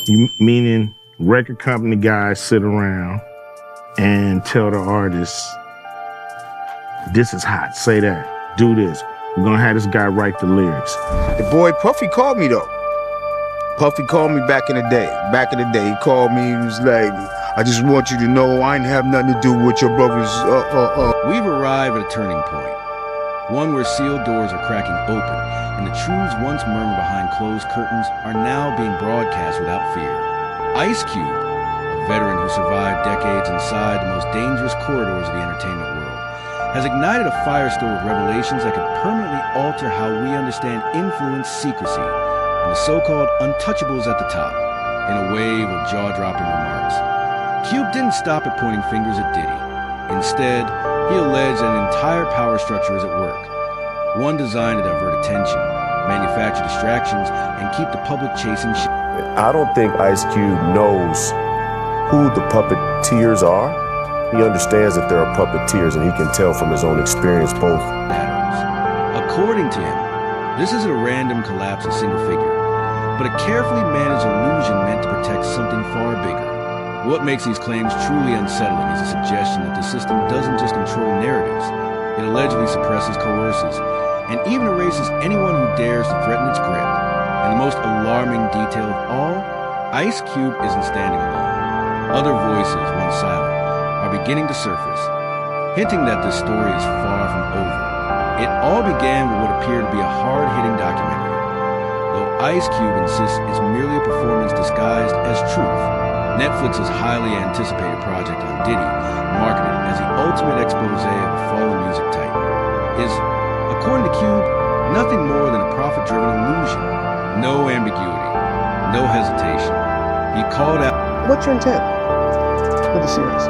You meaning record company guys sit around and tell the artists, this is hot, say that, do this. We're gonna have this guy write the lyrics. The boy Puffy called me though. Puffy called me back in the day. Back in the day, he called me, he was like, I just want you to know I ain't have nothing to do with your brother's, We've arrived at a turning point. One where sealed doors are cracking open, and the truths once murmured behind closed curtains are now being broadcast without fear. Ice Cube, a veteran who survived decades inside the most dangerous corridors of the entertainment world, has ignited a firestorm of revelations that could permanently alter how we understand influence, secrecy, and the so-called untouchables at the top, in a wave of jaw-dropping remarks. Cube didn't stop at pointing fingers at Diddy. Instead, he alleged that an entire power structure is at work, one designed to divert attention, manufacture distractions, and keep the public chasing shit. I don't think Ice Cube knows who the puppeteers are. He understands that there are puppeteers, and he can tell from his own experience both. According to him, this isn't a random collapse of single figure, but a carefully managed illusion meant to protect something far bigger. What makes these claims truly unsettling is the suggestion that the system doesn't just control narratives, it allegedly suppresses, coerces, and even erases anyone who dares to threaten its grip. And the most alarming detail of all, Ice Cube isn't standing alone. Other voices, once silent, are beginning to surface, hinting that this story is far from over. It all began with what appeared to be a hard-hitting documentary, though Ice Cube insists it's merely a performance disguised as truth. Netflix's highly anticipated project on Diddy, marketed as the ultimate expose of a fallen music titan, is, according to Cube, nothing more than a profit-driven illusion. No ambiguity, no hesitation. He called out... What's your intent with the series,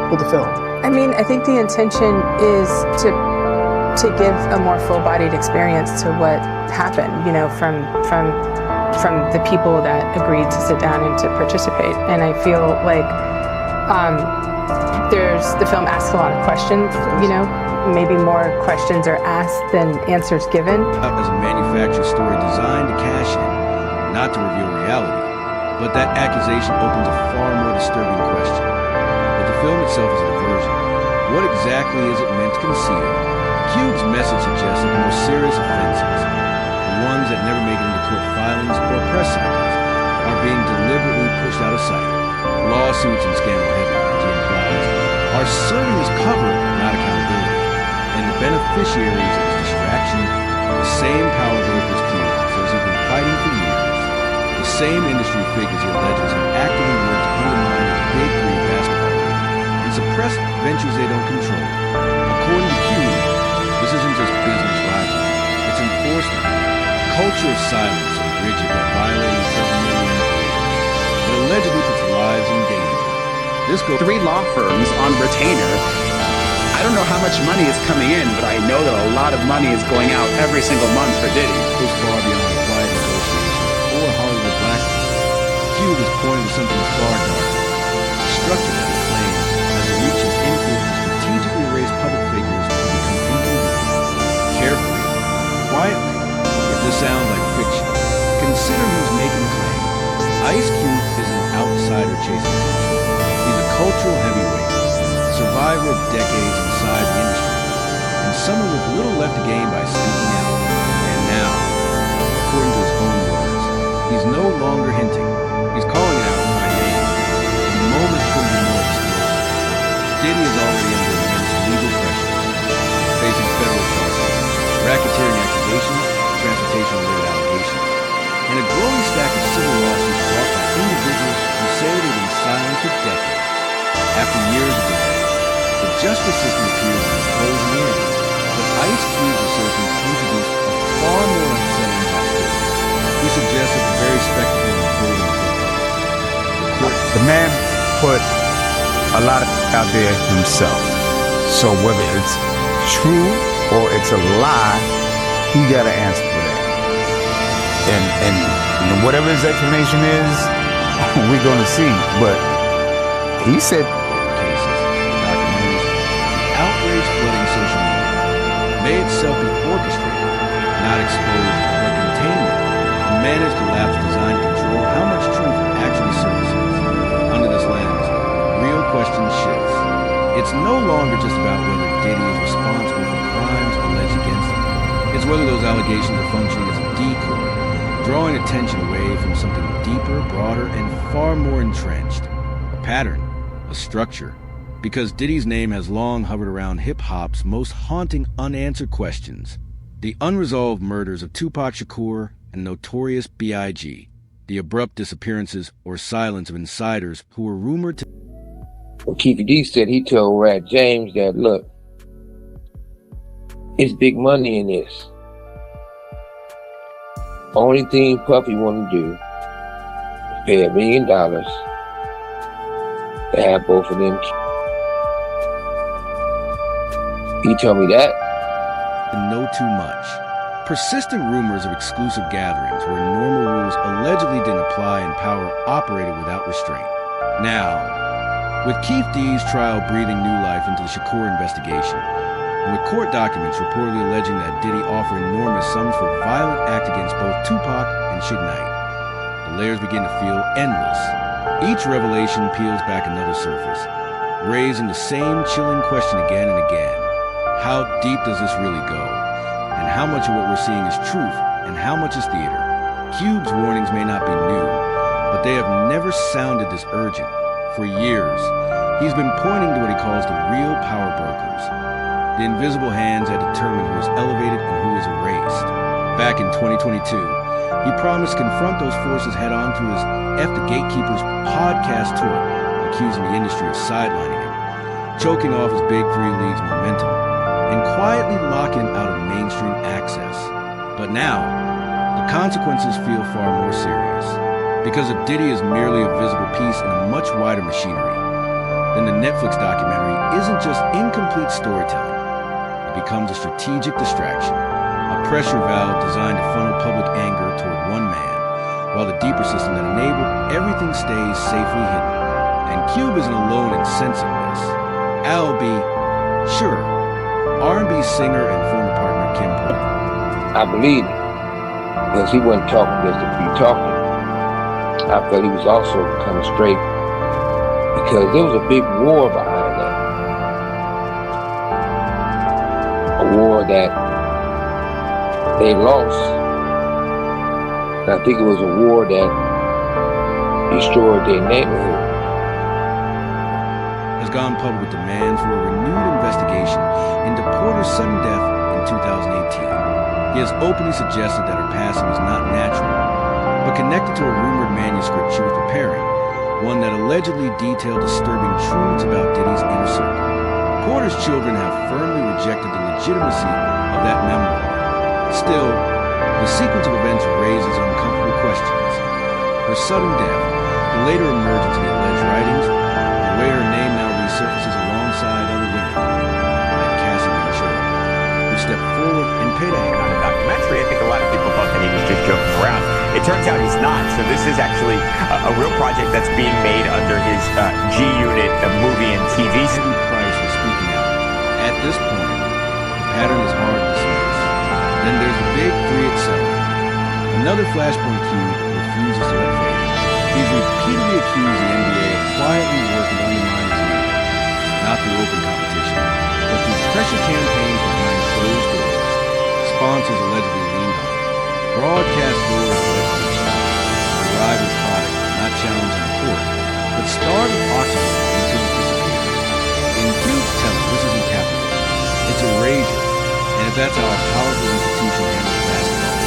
with the film? I mean, I think the intention is to give a more full-bodied experience to what happened, you know, from the people that agreed to sit down and to participate. And I feel like the film asks a lot of questions, you know, maybe more questions are asked than answers given. As a manufactured story designed to cash in, not to reveal reality, but that accusation opens a far more disturbing question. If the film itself is a diversion, what exactly is it meant to conceal? Cube's message suggests that the most serious offenses, the ones that never make it into court filings or press cycles, are being deliberately pushed out of sight. Lawsuits and scandal headlines, he implies, are serving as cover, not accountability. And the beneficiaries of this distraction, the same power brokers Cube says he's been fighting for years, the same industry figures he alleges have actively worked to undermine his big three basketball league and suppress ventures they don't control. According to Cube, this isn't just business rivalry, it's enforcement. Culture of silence and rigid that violating several million employees. It allegedly puts lives in danger. This goes 3 law firms on retainer. I don't know how much money is coming in, but I know that a lot of money is going out every single month for Diddy. Goes far beyond quiet negotiations or Hollywood blacklist. Cube is pointing to something far darker. A structure that he claims has the reach and influence to strategically erase public figures who become inconvenient. Carefully, quietly. This sounds like fiction. Consider who's making the claim. Ice Cube is an outsider chasing attention. He's a cultural heavyweight, survivor of decades inside the industry, and someone with little left to gain by speaking out. And now, according to his own words, he's no longer hinting. He's calling it out by name. The moment couldn't be more explosive. Diddy is already under immense legal pressure, facing federal charges, racketeering accusations, transportation-related allegations, and a growing stack of civil lawsuits brought by individuals who say they've been silent for decades. After years of delay, the justice system appears to be closing in, but Ice Cube's assertions introduce a far more unsettling possibility. He suggests that the very spectacle unfolding is The man put a lot of out there himself. So whether it's true or it's a lie, he got to answer for that. And whatever his explanation is, we're going to see. But he said... Cases, documentaries, the outrage flooding social media may itself be orchestrated, not exposed, but containment, a managed collapse designed to control how much truth actually it's no longer just about whether Diddy is responsible for crimes alleged against him. It's whether those allegations are functioning as a decoy, drawing attention away from something deeper, broader, and far more entrenched. A pattern, a structure. Because Diddy's name has long hovered around hip-hop's most haunting unanswered questions. The unresolved murders of Tupac Shakur and Notorious B.I.G., the abrupt disappearances or silence of insiders who were rumored to... Well, Keefy D said he told Rat James that, look, it's big money in this. Only thing Puffy want to do is pay $1 million to have both of them. He told me that. And know too much. Persistent rumors of exclusive gatherings where normal rules allegedly didn't apply and power operated without restraint. Now, with Keef D's trial breathing new life into the Shakur investigation, and with court documents reportedly alleging that Diddy offered enormous sums for violent act against both Tupac and Suge Knight, the layers begin to feel endless. Each revelation peels back another surface, raising the same chilling question again and again. How deep does this really go? And how much of what we're seeing is truth and how much is theater? Cube's warnings may not be new, but they have never sounded this urgent. For years, he's been pointing to what he calls the real power brokers. The invisible hands that determine who is elevated and who is erased. Back in 2022, he promised to confront those forces head-on through his F the Gatekeepers podcast tour, accusing the industry of sidelining him, choking off his Big Three league's momentum, and quietly locking him out of mainstream access. But now, the consequences feel far more serious. Because if Diddy is merely a visible piece in a much wider machinery, then the Netflix documentary isn't just incomplete storytelling. It becomes a strategic distraction, a pressure valve designed to funnel public anger toward one man, while the deeper system that enabled everything stays safely hidden. And Cube isn't alone in sensing this. Al B. Sure, R&B singer and former partner Kim Porter. I believe it, because he wasn't talking just to be talking. I felt he was also coming straight because there was a big war behind that. A war that they lost. And I think it was a war that destroyed their neighborhood. Has gone public with demands for a renewed investigation into Porter's sudden death in 2018. He has openly suggested that her passing was not natural, but connected to a rumored manuscript she was preparing, one that allegedly detailed disturbing truths about Diddy's inner circle. Porter's children have firmly rejected the legitimacy of that memoir. Still, the sequence of events raises uncomfortable questions. Her sudden death, the later emergence of the alleged writings, the way her name now resurfaces alongside other women, like Cassie Ventura, who stepped forward and paid a hand on the documentary. I think a lot of people thought that he was just joking around. It turns out he's not. So this is actually a real project that's being made under his G-Unit movie and TV. Heavy price for speaking out. At this point, the pattern is hard to dismiss. Then there's the Big Three itself. Another Flashpoint Cube refuses to let fade. He's repeatedly accused the NBA of quietly working to undermine his league. Not through open competition, but through pressure campaigns behind closed doors. Sponsors allegedly leaned on him. Broadcast doors allegedly shut. A rival product not challenged in court, but starred with oxygen until it disappears. In Cube's telling, this isn't capitalism. It's erasure. And if that's how a powerful institution handles basketball,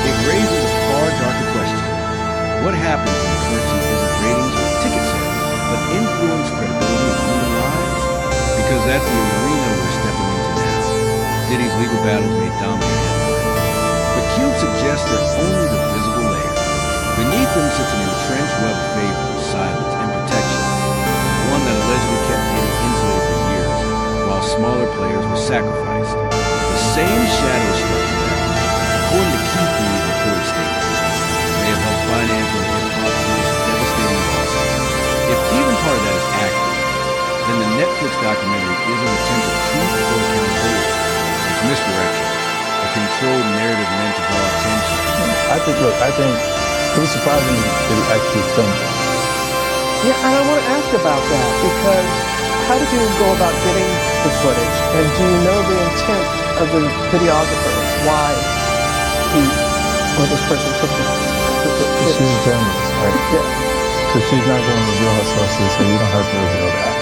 it raises a far darker question. What happens when the currency isn't ratings or ticket sales, but influence, credibility, and human lives? Because that's the arena we're stepping into now. Diddy's legal battles may dominate headlines. But Cube suggests they're only the visible layer. Beneath them sits an entrenched web of favor, silence, and protection. One that allegedly kept Diddy insulated for years, while smaller players were sacrificed. The same shadow structure that, according to Keith D's reported statements, may have helped finance one of hip-hop's most devastating losses. If even part of that is accurate, then the Netflix documentary isn't an attempt at truth or accountability. It's misdirection, a controlled narrative meant to draw attention. I think it was surprising that he actually filmed it. Yeah, and I want to ask about that because how did you go about getting the footage? And do you know the intent of the videographer? Why he or this person took the footage? She's a journalist, right? Yeah. So she's not going to reveal her sources, so you don't have to reveal that.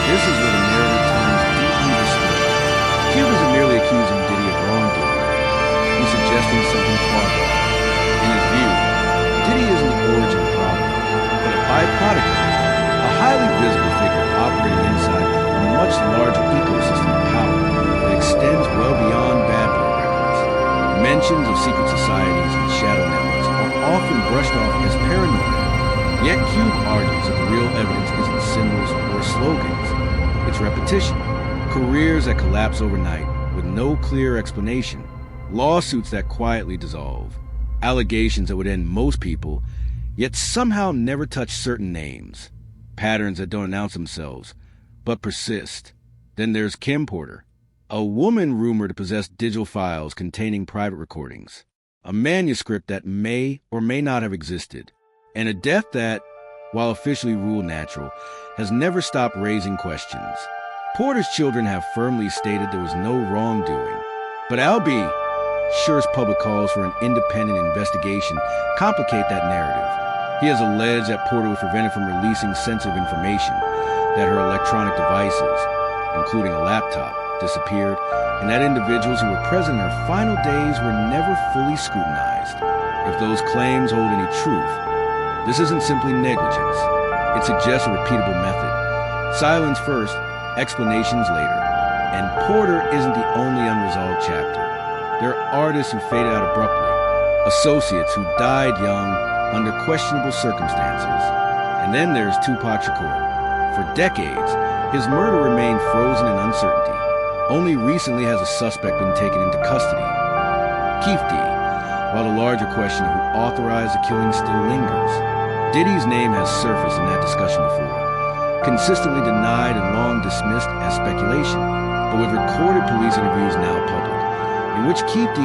This is where the narrative turns deeply disturbing. Cube isn't merely accusing Diddy of wrongdoing. He's suggesting something far more. In his view, Diddy isn't the origin problem, but a byproduct of it, a highly visible figure operating inside a much larger ecosystem of power that extends well beyond bad boy records. Mentions of secret societies and shadow networks are often brushed off as paranoia. Yet Cube argues that the real evidence isn't symbols or slogans. It's repetition, careers that collapse overnight with no clear explanation, lawsuits that quietly dissolve, allegations that would end most people, yet somehow never touch certain names, patterns that don't announce themselves, but persist. Then there's Kim Porter, a woman rumored to possess digital files containing private recordings, a manuscript that may or may not have existed, and a death that, while officially ruled natural, has never stopped raising questions. Porter's children have firmly stated there was no wrongdoing, but Albie, sure's public calls for an independent investigation complicate that narrative. He has alleged that Porter was prevented from releasing sensitive information, that her electronic devices, including a laptop, disappeared, and that individuals who were present in her final days were never fully scrutinized. If those claims hold any truth, this isn't simply negligence. It suggests a repeatable method. Silence first, explanations later. And Porter isn't the only unresolved chapter. There are artists who faded out abruptly, associates who died young under questionable circumstances. And then there's Tupac Shakur. For decades, his murder remained frozen in uncertainty. Only recently has a suspect been taken into custody, Keith D., while the larger question of who authorized the killing still lingers. Diddy's name has surfaced in that discussion before, consistently denied and long dismissed as speculation, but with recorded police interviews now public, in which Keith D.